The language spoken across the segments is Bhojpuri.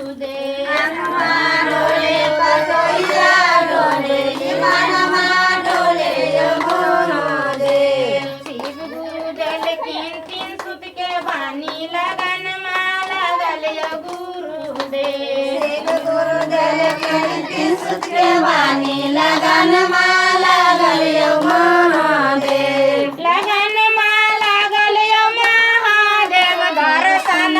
गुरुदेव डोले पतोहिया डोले मानमा डोले गुरुदेव शिव गुरु जल किन तीन सुत के बानी लगन माला गल गुरुदेव शिव गुरु जल तीन सुत के बानी लगन माला गलियो महादेव लगन माला गल महादेव दर्शन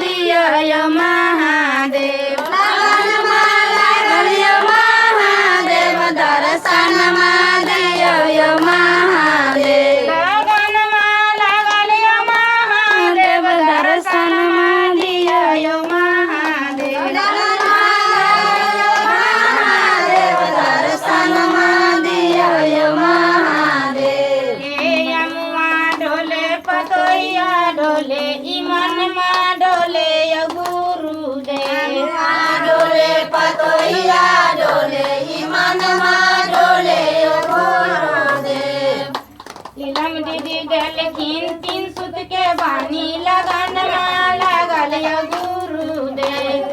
दियो महादेव लगन माला गलियो महादेव दर्शन दियो महादेव लगन माला गल महादेव दर्शन दियो महादेव लगन महादेव दर्शन दियो महादेव हे यमुआ डोले पतोहिया डोले ईमान मा डोले गुरुदेव डोले पतोहिया डोले मानमा डोले गुरुदेव लीलम दीदी गल खीन तीन सुत के बानी लगन माला गल गुरुदेव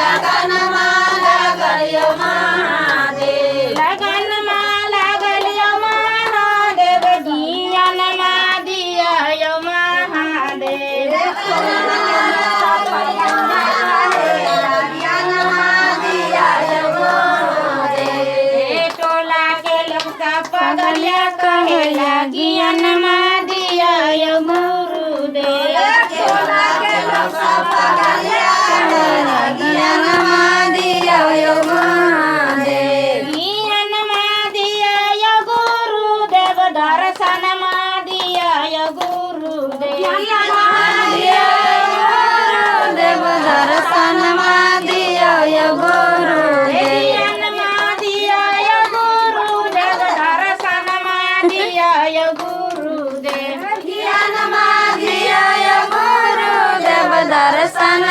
लगन माला गलियो महादेव लगन माला गल महादेव ज्ञान मा दिया महादेव हे टोला के लोग सब पगलिया कहेला ज्ञान मा दिया गुरुदेव ज्ञान मा दिया गुरुदेव दर्शन मा दिया गुरुदेव दर्शन दियो गुरुदेव ज्ञान मा दिया गुरुदेव दर्शन मा दिया गुरुदेव ज्ञान माधिया गुरुदेव दर्शन